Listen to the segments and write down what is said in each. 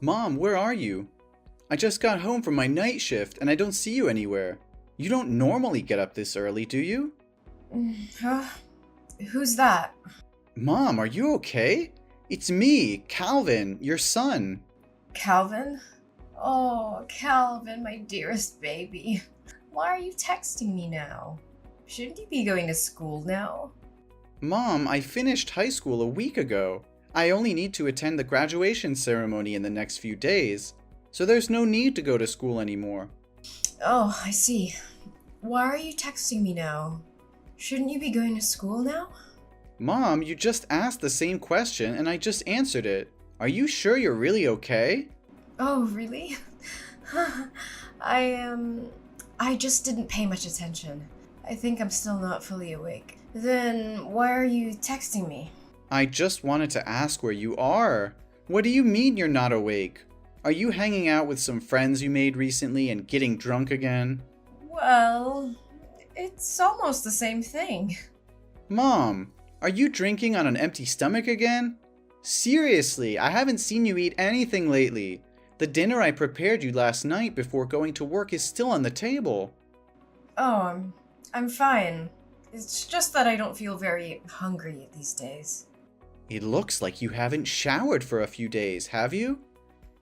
Mom, where are you? I just got home from my night shift and I don't see you anywhere. You don't normally get up this early, do you? Huh? Who's that? Mom, are you okay? It's me, Calvin, your son. Calvin? Oh, Calvin, my dearest baby. Why are you texting me now? Shouldn't you be going to school now? Mom, I finished high school a week ago. I only need to attend the graduation ceremony in the next few days, so there's no need to go to school anymore. Oh, I see. Why are you texting me now? Shouldn't you be going to school now? Mom, you just asked the same question and I just answered it. Are you sure you're really okay? Oh, really? I, I just didn't pay much attention. I think I'm still not fully awake. Then why are you texting me? I just wanted to ask where you are. What do you mean you're not awake? Are you hanging out with some friends you made recently and getting drunk again? Well, it's almost the same thing. Mom, are you drinking on an empty stomach again? Seriously, I haven't seen you eat anything lately. The dinner I prepared you last night before going to work is still on the table. Oh, I'm fine. It's just that I don't feel very hungry these days. It looks like you haven't showered for a few days, have you?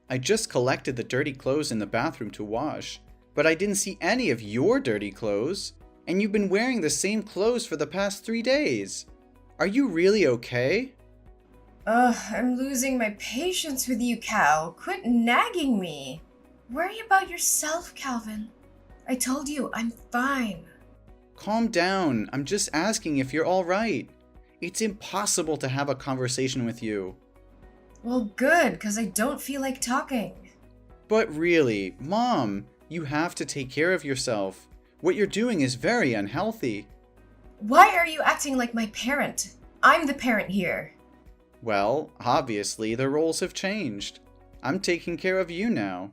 I just collected the dirty clothes in the bathroom to wash, but I didn't see any of your dirty clothes, and you've been wearing the same clothes for the past 3 days. Are you really okay? I'm losing my patience with you, Cal. Quit nagging me. Worry about yourself, Calvin. I told you, I'm fine. Calm down, I'm just asking if you're alright. It's impossible to have a conversation with you. Well, good, because I don't feel like talking. But really, Mom, you have to take care of yourself. What you're doing is very unhealthy. Why are you acting like my parent? I'm the parent here. Well, obviously the roles have changed. I'm taking care of you now.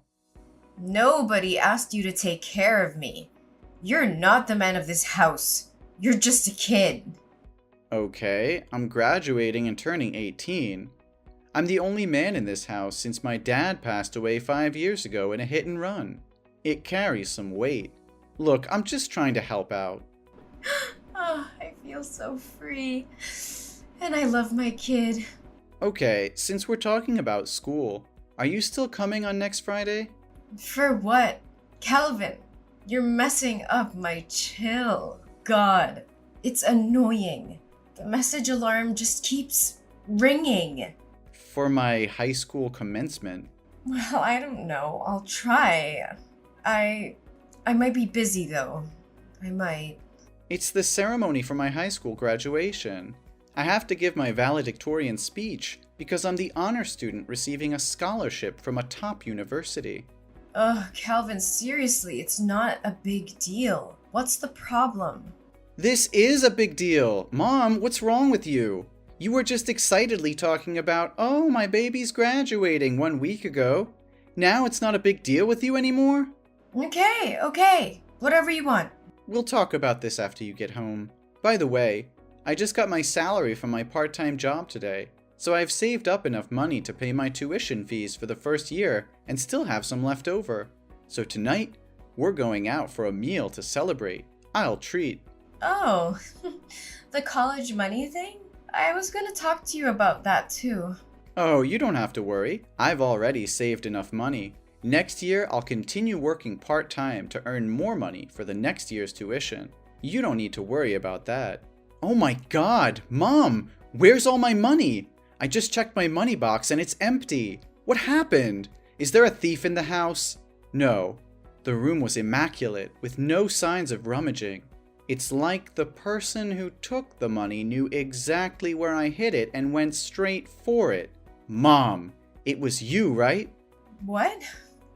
Nobody asked you to take care of me. You're not the man of this house. You're just a kid. Okay, I'm graduating and turning 18. I'm the only man in this house since my dad passed away 5 years ago in a hit and run. It carries some weight. Look, I'm just trying to help out. Oh, I feel so free. And I love my kid. Okay, since we're talking about school, are you still coming on next Friday? For what? Calvin, you're messing up my chill. God, it's annoying. The message alarm just keeps ringing. For my high school commencement. Well, I don't know. I'll try. I might be busy though. I might. It's the ceremony for my high school graduation. I have to give my valedictorian speech because I'm the honor student receiving a scholarship from a top university. Ugh, Calvin, seriously, it's not a big deal. What's the problem? This is a big deal. Mom, what's wrong with you? You were just excitedly talking about, oh, my baby's graduating 1 week ago. Now it's not a big deal with you anymore? Okay. Whatever you want. We'll talk about this after you get home. By the way, I just got my salary from my part-time job today, so I've saved up enough money to pay my tuition fees for the first year and still have some left over. So tonight, we're going out for a meal to celebrate. I'll treat. Oh, the college money thing? I was gonna talk to you about that too. Oh, you don't have to worry. I've already saved enough money. Next year, I'll continue working part-time to earn more money for the next year's tuition. You don't need to worry about that. Oh my God, Mom, where's all my money? I just checked my money box and it's empty. What happened? Is there a thief in the house? No. The room was immaculate, with no signs of rummaging. It's like the person who took the money knew exactly where I hid it and went straight for it. Mom, it was you, right? What?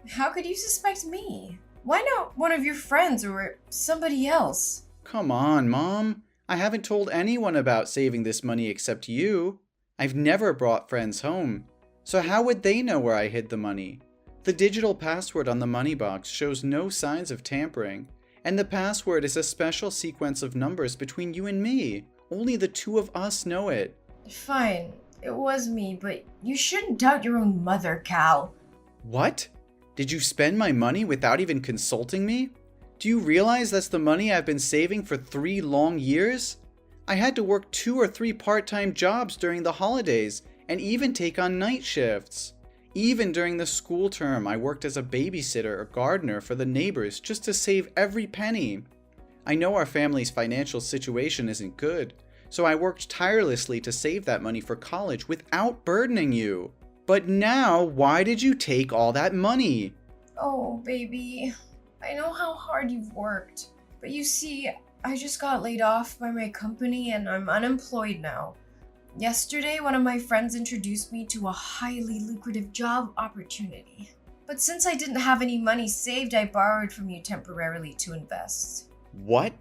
How could you suspect me? Why not one of your friends or somebody else? Come on, Mom. I haven't told anyone about saving this money except you. I've never brought friends home. So how would they know where I hid the money? The digital password on the money box shows no signs of tampering, and the password is a special sequence of numbers between you and me. Only the two of us know it. Fine, it was me, but you shouldn't doubt your own mother, Cal. What? Did you spend my money without even consulting me? Do you realize that's the money I've been saving for 3 long years? I had to work 2 or 3 part-time jobs during the holidays and even take on night shifts. Even during the school term, I worked as a babysitter or gardener for the neighbors just to save every penny. I know our family's financial situation isn't good, so I worked tirelessly to save that money for college without burdening you. But now, why did you take all that money? Oh, baby. I know how hard you've worked. But you see, I just got laid off by my company and I'm unemployed now. Yesterday, one of my friends introduced me to a highly lucrative job opportunity. But since I didn't have any money saved, I borrowed from you temporarily to invest. What?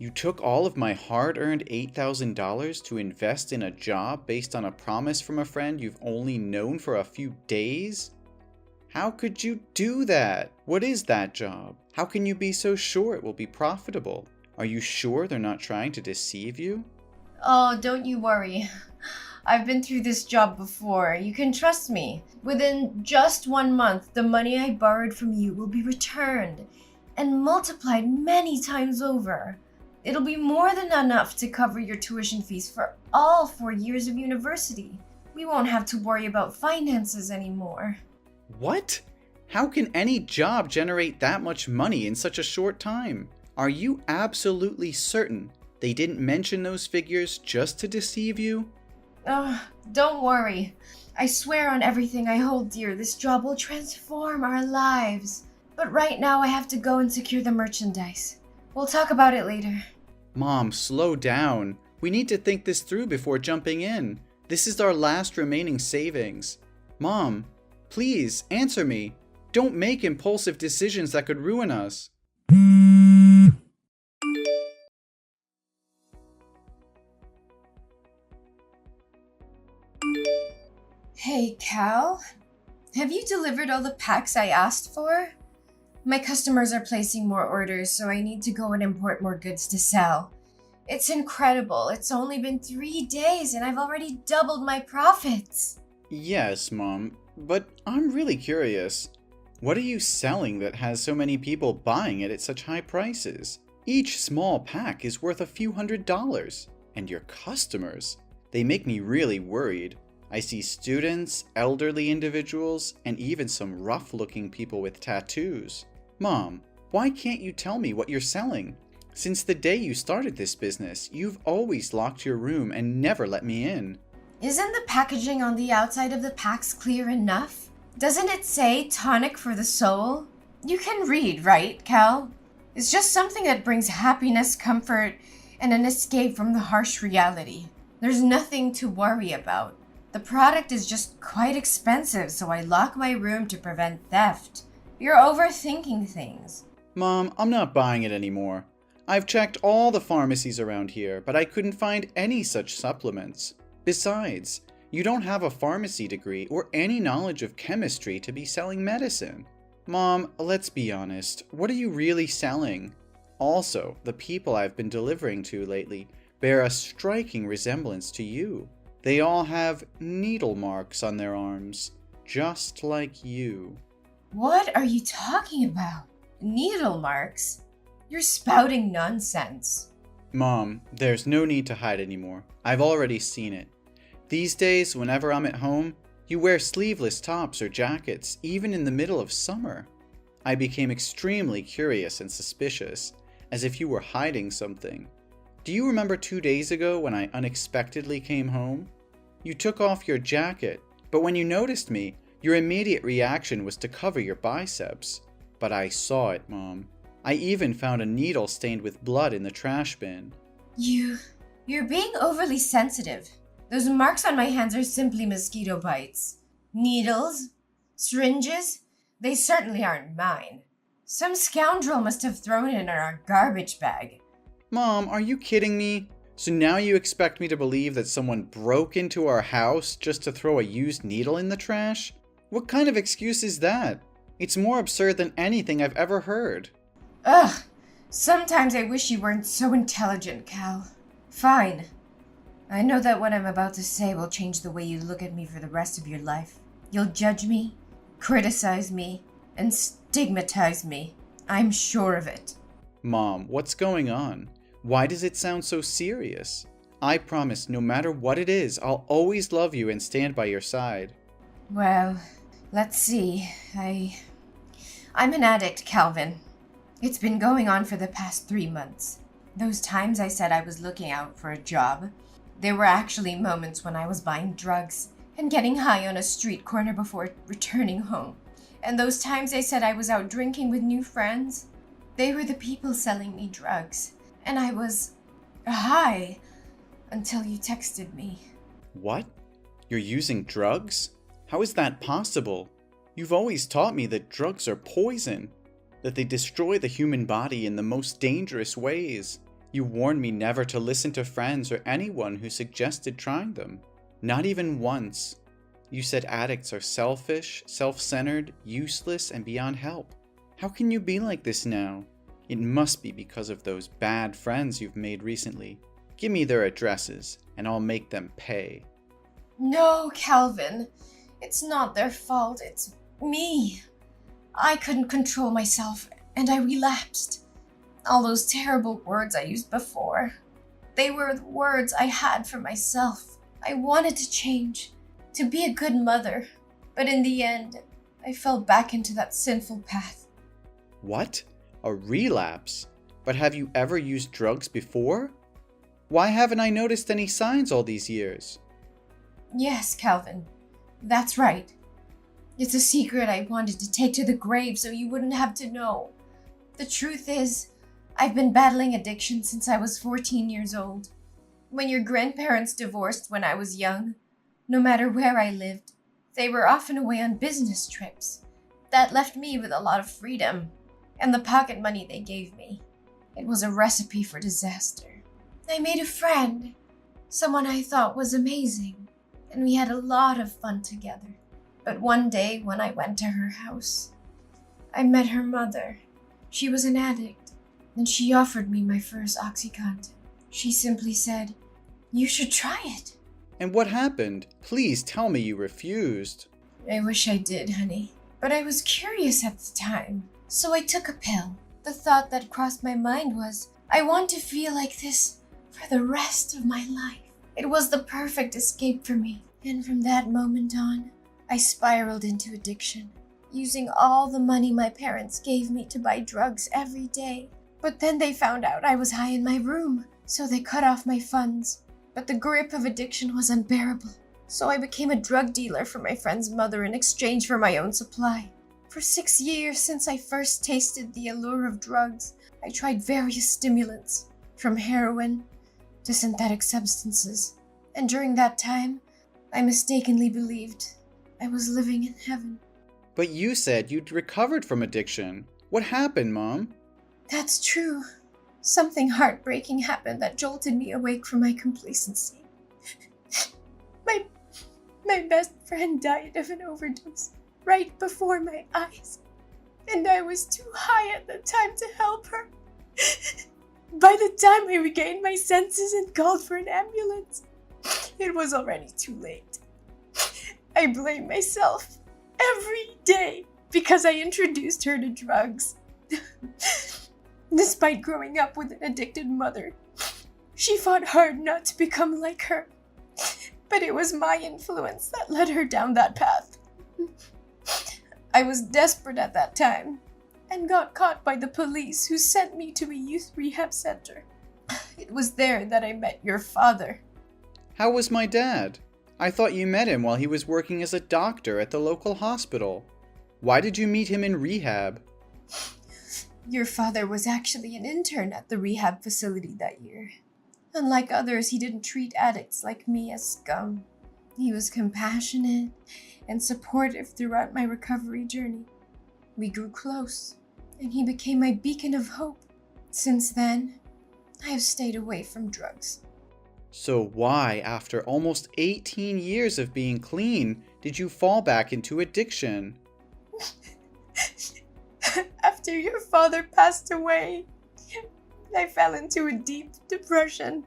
You took all of my hard-earned $8,000 to invest in a job based on a promise from a friend you've only known for a few days? How could you do that? What is that job? How can you be so sure it will be profitable? Are you sure they're not trying to deceive you? Oh, don't you worry. I've been through this job before. You can trust me. Within just 1 month, the money I borrowed from you will be returned and multiplied many times over. It'll be more than enough to cover your tuition fees for all 4 years of university. We won't have to worry about finances anymore. What? How can any job generate that much money in such a short time? Are you absolutely certain they didn't mention those figures just to deceive you? Don't worry. I swear on everything I hold dear, this job will transform our lives. But right now I have to go and secure the merchandise. We'll talk about it later. Mom, slow down. We need to think this through before jumping in. This is our last remaining savings. Mom, please answer me. Don't make impulsive decisions that could ruin us. Hey, Cal. Have you delivered all the packs I asked for? My customers are placing more orders, so I need to go and import more goods to sell. It's incredible. It's only been 3 days and I've already doubled my profits. Yes, Mom, but I'm really curious. What are you selling that has so many people buying it at such high prices? Each small pack is worth a few $100s. And your customers, they make me really worried. I see students, elderly individuals, and even some rough-looking people with tattoos. Mom, why can't you tell me what you're selling? Since the day you started this business, you've always locked your room and never let me in. Isn't the packaging on the outside of the packs clear enough? Doesn't it say tonic for the soul? You can read, right, Cal? It's just something that brings happiness, comfort, and an escape from the harsh reality. There's nothing to worry about. The product is just quite expensive, so I lock my room to prevent theft. You're overthinking things. Mom, I'm not buying it anymore. I've checked all the pharmacies around here, but I couldn't find any such supplements. Besides, you don't have a pharmacy degree or any knowledge of chemistry to be selling medicine. Mom, let's be honest, what are you really selling? Also, the people I've been delivering to lately bear a striking resemblance to you. They all have needle marks on their arms, just like you. What are you talking about? Needle marks? You're spouting nonsense. Mom, there's no need to hide anymore. I've already seen it. These days, whenever I'm at home, you wear sleeveless tops or jackets, even in the middle of summer. I became extremely curious and suspicious, as if you were hiding something. Do you remember 2 days ago when I unexpectedly came home? You took off your jacket, but when you noticed me, your immediate reaction was to cover your biceps. But I saw it, Mom. I even found a needle stained with blood in the trash bin. You're being overly sensitive. Those marks on my hands are simply mosquito bites. Needles? Syringes? They certainly aren't mine. Some scoundrel must have thrown it in our garbage bag. Mom, are you kidding me? So now you expect me to believe that someone broke into our house just to throw a used needle in the trash? What kind of excuse is that? It's more absurd than anything I've ever heard. Ugh, sometimes I wish you weren't so intelligent, Cal. Fine. I know that what I'm about to say will change the way you look at me for the rest of your life. You'll judge me, criticize me, and stigmatize me. I'm sure of it. Mom, what's going on? Why does it sound so serious? I promise no matter what it is, I'll always love you and stand by your side. Well, let's see. I'm an addict, Calvin. It's been going on for the past 3 months. Those times I said I was looking out for a job, there were actually moments when I was buying drugs and getting high on a street corner before returning home. And those times I said I was out drinking with new friends, they were the people selling me drugs. And I was high until you texted me. What? You're using drugs? How is that possible? You've always taught me that drugs are poison, that they destroy the human body in the most dangerous ways. You warned me never to listen to friends or anyone who suggested trying them. Not even once. You said addicts are selfish, self-centered, useless, and beyond help. How can you be like this now? It must be because of those bad friends you've made recently. Give me their addresses, and I'll make them pay. No, Calvin. It's not their fault. It's me. I couldn't control myself, and I relapsed. All those terrible words I used before. They were the words I had for myself. I wanted to change, to be a good mother. But in the end, I fell back into that sinful path. What? A relapse? But have you ever used drugs before? Why haven't I noticed any signs all these years? Yes, Calvin. That's right. It's a secret I wanted to take to the grave so you wouldn't have to know. The truth is, I've been battling addiction since I was 14 years old. When your grandparents divorced when I was young, no matter where I lived, they were often away on business trips. That left me with a lot of freedom, and the pocket money they gave me. It was a recipe for disaster. I made a friend, someone I thought was amazing, and we had a lot of fun together. But one day when I went to her house, I met her mother. She was an addict, and she offered me my first OxyContin. She simply said, "You should try it." And what happened? Please tell me you refused. I wish I did, honey. But I was curious at the time, so I took a pill. The thought that crossed my mind was, I want to feel like this for the rest of my life. It was the perfect escape for me. And from that moment on, I spiraled into addiction, using all the money my parents gave me to buy drugs every day. But then they found out I was high in my room, so they cut off my funds. But the grip of addiction was unbearable, so I became a drug dealer for my friend's mother in exchange for my own supply. For 6 years since I first tasted the allure of drugs, I tried various stimulants, from heroin to synthetic substances. And during that time, I mistakenly believed I was living in heaven. But you said you'd recovered from addiction. What happened, Mom? That's true. Something heartbreaking happened that jolted me awake from my complacency. My best friend died of an overdose right before my eyes, and I was too high at the time to help her. By the time I regained my senses and called for an ambulance, it was already too late. I blame myself every day because I introduced her to drugs. Despite growing up with an addicted mother, she fought hard not to become like her. But it was my influence that led her down that path. I was desperate at that time and got caught by the police, who sent me to a youth rehab center. It was there that I met your father. How was my dad? I thought you met him while he was working as a doctor at the local hospital. Why did you meet him in rehab? Your father was actually an intern at the rehab facility that year. Unlike others, he didn't treat addicts like me as scum. He was compassionate and supportive throughout my recovery journey. We grew close, and he became my beacon of hope. Since then, I have stayed away from drugs. So why, after almost 18 years of being clean, did you fall back into addiction? After your father passed away, I fell into a deep depression,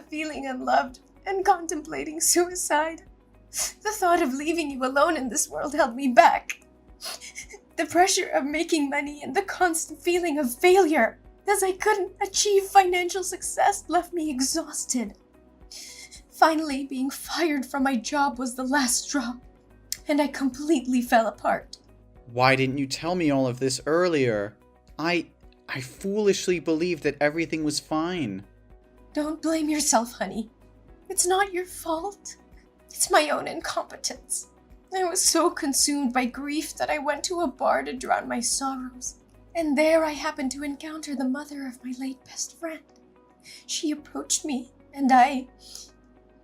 feeling unloved and contemplating suicide. The thought of leaving you alone in this world held me back. The pressure of making money and the constant feeling of failure as I couldn't achieve financial success left me exhausted. Finally, being fired from my job was the last straw, and I completely fell apart. Why didn't you tell me all of this earlier? I foolishly believed that everything was fine. Don't blame yourself, honey. It's not your fault. It's my own incompetence. I was so consumed by grief that I went to a bar to drown my sorrows. And there I happened to encounter the mother of my late best friend. She approached me, and I,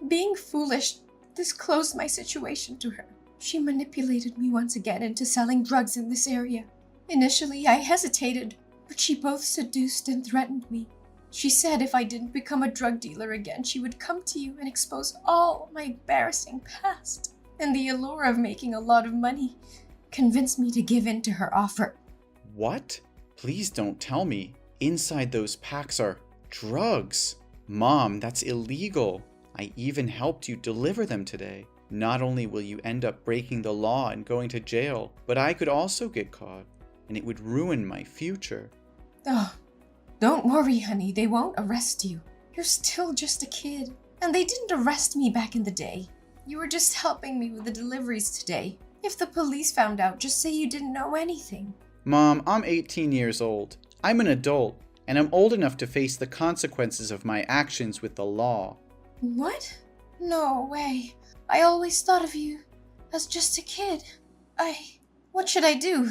being foolish, disclosed my situation to her. She manipulated me once again into selling drugs in this area. Initially, I hesitated, but she both seduced and threatened me. She said if I didn't become a drug dealer again, she would come to you and expose all my embarrassing past. And the allure of making a lot of money convinced me to give in to her offer. What? Please don't tell me. Inside those packs are drugs. Mom, that's illegal. I even helped you deliver them today. Not only will you end up breaking the law and going to jail, but I could also get caught, and it would ruin my future. Oh, don't worry, honey. They won't arrest you. You're still just a kid. And they didn't arrest me back in the day. You were just helping me with the deliveries today. If the police found out, just say you didn't know anything. Mom, I'm 18 years old. I'm an adult, and I'm old enough to face the consequences of my actions with the law. What? No way. I always thought of you as just a kid. What should I do?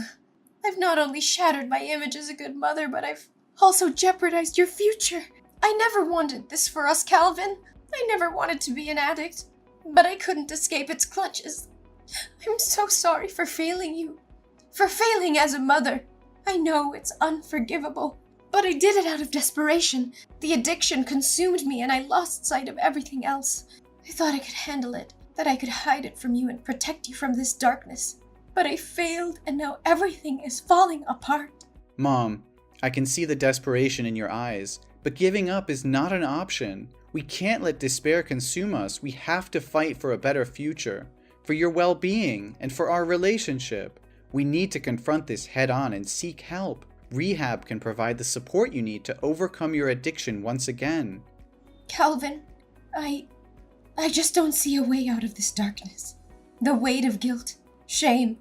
I've not only shattered my image as a good mother, but I've also jeopardized your future. I never wanted this for us, Calvin. I never wanted to be an addict, but I couldn't escape its clutches. I'm so sorry for failing you, for failing as a mother. I know it's unforgivable, but I did it out of desperation. The addiction consumed me and I lost sight of everything else. I thought I could handle it, that I could hide it from you and protect you from this darkness. But I failed, and now everything is falling apart. Mom, I can see the desperation in your eyes, but giving up is not an option. We can't let despair consume us. We have to fight for a better future, for your well-being, and for our relationship. We need to confront this head-on and seek help. Rehab can provide the support you need to overcome your addiction once again. Calvin, I just don't see a way out of this darkness. The weight of guilt, shame,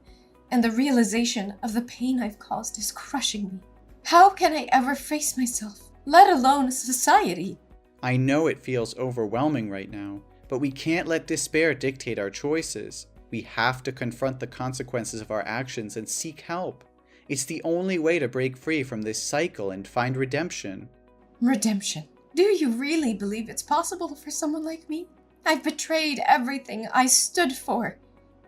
and the realization of the pain I've caused is crushing me. How can I ever face myself, let alone society? I know it feels overwhelming right now, but we can't let despair dictate our choices. We have to confront the consequences of our actions and seek help. It's the only way to break free from this cycle and find redemption. Redemption? Do you really believe it's possible for someone like me? I've betrayed everything I stood for,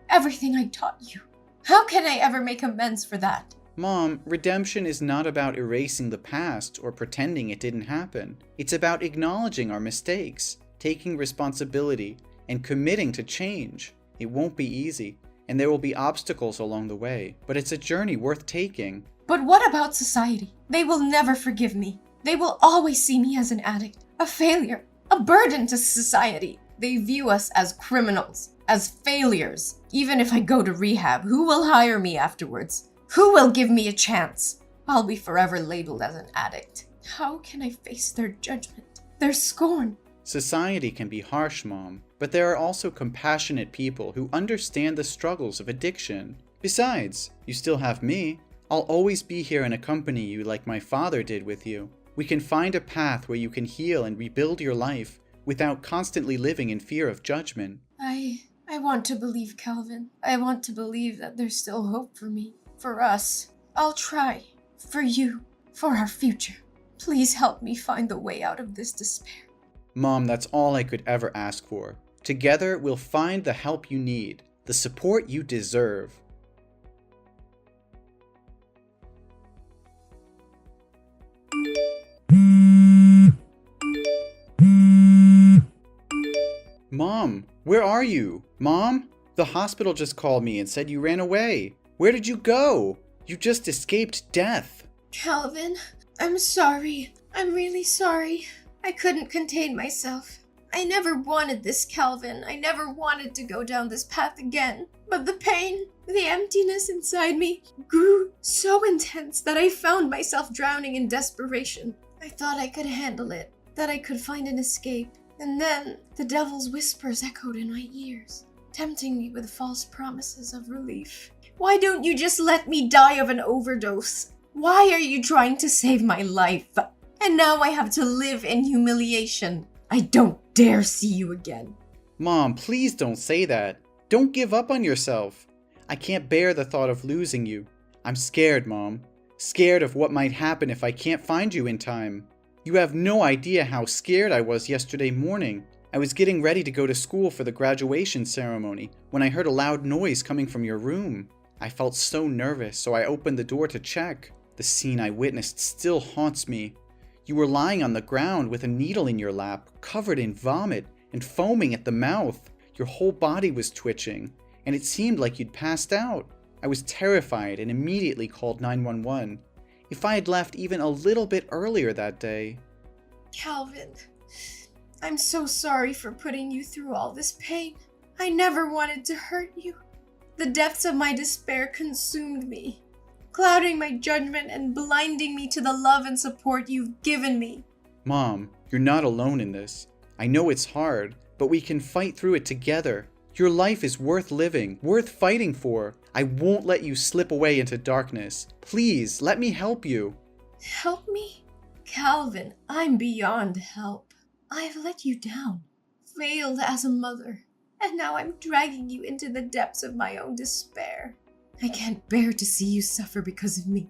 everything I taught you. How can I ever make amends for that? Mom, redemption is not about erasing the past or pretending it didn't happen. It's about acknowledging our mistakes, taking responsibility, and committing to change. It won't be easy, and there will be obstacles along the way, but it's a journey worth taking. But what about society? They will never forgive me. They will always see me as an addict, a failure, a burden to society. They view us as criminals, as failures. Even if I go to rehab, who will hire me afterwards? Who will give me a chance? I'll be forever labeled as an addict. How can I face their judgment, their scorn? Society can be harsh, Mom, but there are also compassionate people who understand the struggles of addiction. Besides, you still have me. I'll always be here and accompany you like my father did with you. We can find a path where you can heal and rebuild your life without constantly living in fear of judgment. I want to believe, Calvin. I want to believe that there's still hope for me, for us. I'll try. For you. For our future. Please help me find the way out of this despair. Mom, that's all I could ever ask for. Together, we'll find the help you need, the support you deserve. Mom, where are you? Mom? The hospital just called me and said you ran away. Where did you go? You just escaped death. Calvin, I'm sorry. I'm really sorry. I couldn't contain myself. I never wanted this, Calvin. I never wanted to go down this path again. But the pain, the emptiness inside me grew so intense that I found myself drowning in desperation. I thought I could handle it, that I could find an escape. And then the devil's whispers echoed in my ears, tempting me with false promises of relief. Why don't you just let me die of an overdose? Why are you trying to save my life? And now I have to live in humiliation. I don't dare see you again. Mom, please don't say that. Don't give up on yourself. I can't bear the thought of losing you. I'm scared, Mom. Scared of what might happen if I can't find you in time. You have no idea how scared I was yesterday morning. I was getting ready to go to school for the graduation ceremony when I heard a loud noise coming from your room. I felt so nervous, so I opened the door to check. The scene I witnessed still haunts me. You were lying on the ground with a needle in your lap, covered in vomit and foaming at the mouth. Your whole body was twitching, and it seemed like you'd passed out. I was terrified and immediately called 911. If I had left even a little bit earlier that day... Calvin, I'm so sorry for putting you through all this pain. I never wanted to hurt you. The depths of my despair consumed me, clouding my judgment and blinding me to the love and support you've given me. Mom, you're not alone in this. I know it's hard, but we can fight through it together. Your life is worth living, worth fighting for. I won't let you slip away into darkness. Please, let me help you. Help me? Calvin, I'm beyond help. I've let you down, failed as a mother, and now I'm dragging you into the depths of my own despair. I can't bear to see you suffer because of me.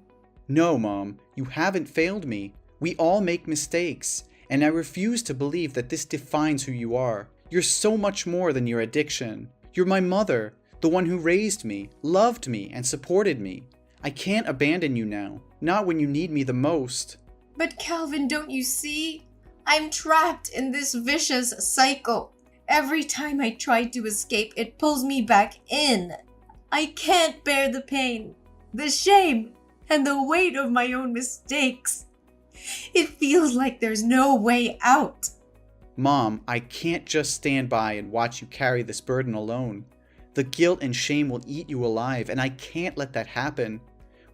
No, Mom, you haven't failed me. We all make mistakes, and I refuse to believe that this defines who you are. You're so much more than your addiction. You're my mother, the one who raised me, loved me, and supported me. I can't abandon you now, not when you need me the most. But Calvin, don't you see? I'm trapped in this vicious cycle. Every time I try to escape, it pulls me back in. I can't bear the pain, the shame, and the weight of my own mistakes. It feels like there's no way out. Mom, I can't just stand by and watch you carry this burden alone. The guilt and shame will eat you alive, and I can't let that happen.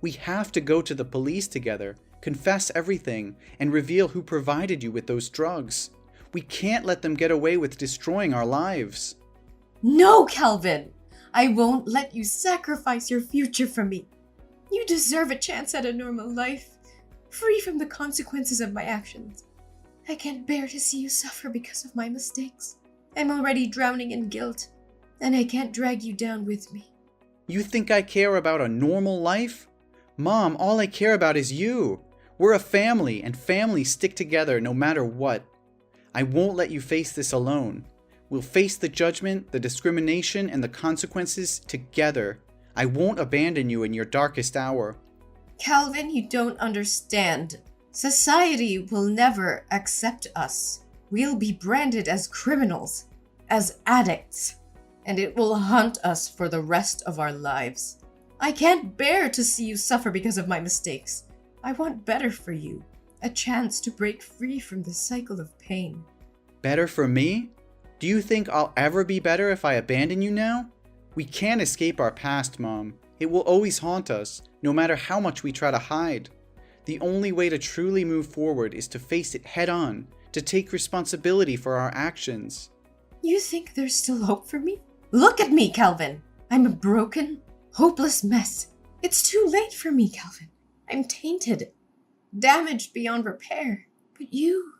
We have to go to the police together, confess everything, and reveal who provided you with those drugs. We can't let them get away with destroying our lives. No, Calvin! I won't let you sacrifice your future for me. You deserve a chance at a normal life, free from the consequences of my actions. I can't bear to see you suffer because of my mistakes. I'm already drowning in guilt, and I can't drag you down with me. You think I care about a normal life? Mom, all I care about is you. We're a family, and families stick together no matter what. I won't let you face this alone. We'll face the judgment, the discrimination, and the consequences together. I won't abandon you in your darkest hour. Calvin, you don't understand. Society will never accept us. We'll be branded as criminals, as addicts, and it will haunt us for the rest of our lives. I can't bear to see you suffer because of my mistakes. I want better for you, a chance to break free from this cycle of pain. Better for me? Do you think I'll ever be better if I abandon you now? We can't escape our past, Mom. It will always haunt us, no matter how much we try to hide. The only way to truly move forward is to face it head on, to take responsibility for our actions. You think there's still hope for me? Look at me, Calvin. I'm a broken, hopeless mess. It's too late for me, Calvin. I'm tainted, damaged beyond repair. But you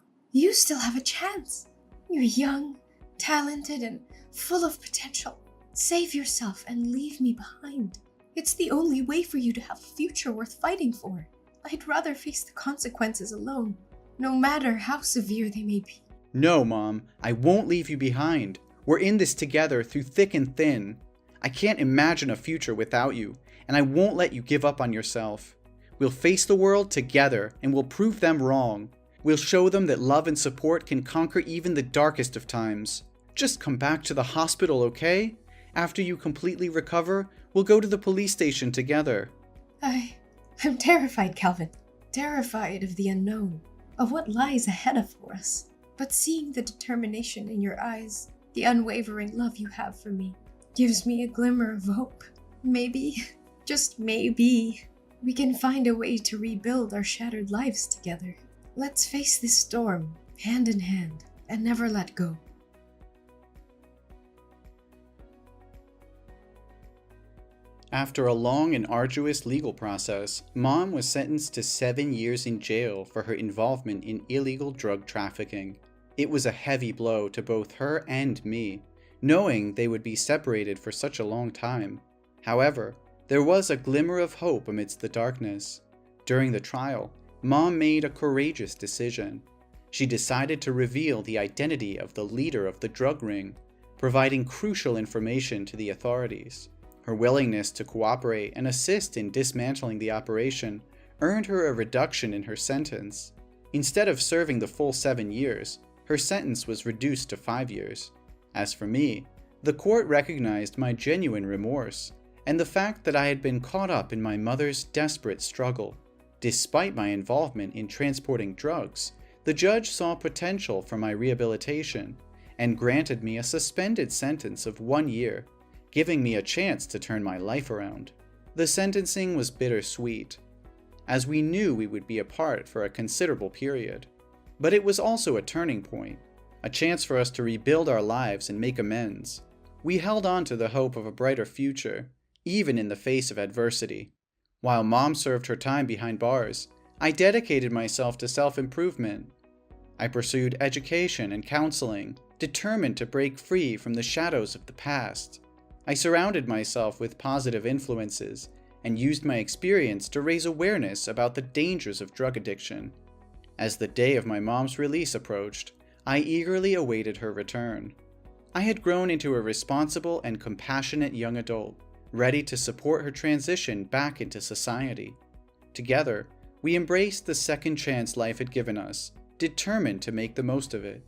still have a chance. You're young, talented, and full of potential. Save yourself and leave me behind. It's the only way for you to have a future worth fighting for. I'd rather face the consequences alone, no matter how severe they may be. No, Mom, I won't leave you behind. We're in this together through thick and thin. I can't imagine a future without you, and I won't let you give up on yourself. We'll face the world together, and we'll prove them wrong. We'll show them that love and support can conquer even the darkest of times. Just come back to the hospital, okay? After you completely recover, we'll go to the police station together. I'm terrified, Calvin. Terrified of the unknown, of what lies ahead of us. but seeing the determination in your eyes, the unwavering love you have for me, gives me a glimmer of hope. Maybe, just maybe, we can find a way to rebuild our shattered lives together. Let's face this storm, hand in hand, and never let go. After a long and arduous legal process, Mom was sentenced to 7 years in jail for her involvement in illegal drug trafficking. It was a heavy blow to both her and me, knowing they would be separated for such a long time. However, there was a glimmer of hope amidst the darkness. During the trial, Mom made a courageous decision. She decided to reveal the identity of the leader of the drug ring, providing crucial information to the authorities. Her willingness to cooperate and assist in dismantling the operation earned her a reduction in her sentence. Instead of serving the full 7 years, her sentence was reduced to 5 years. As for me, the court recognized my genuine remorse and the fact that I had been caught up in my mother's desperate struggle. Despite my involvement in transporting drugs, the judge saw potential for my rehabilitation and granted me a suspended sentence of 1 year, giving me a chance to turn my life around. The sentencing was bittersweet, as we knew we would be apart for a considerable period. But it was also a turning point, a chance for us to rebuild our lives and make amends. We held on to the hope of a brighter future, even in the face of adversity. While Mom served her time behind bars, I dedicated myself to self-improvement. I pursued education and counseling, determined to break free from the shadows of the past. I surrounded myself with positive influences and used my experience to raise awareness about the dangers of drug addiction. As the day of my mom's release approached, I eagerly awaited her return. I had grown into a responsible and compassionate young adult, ready to support her transition back into society. Together, we embraced the second chance life had given us, determined to make the most of it.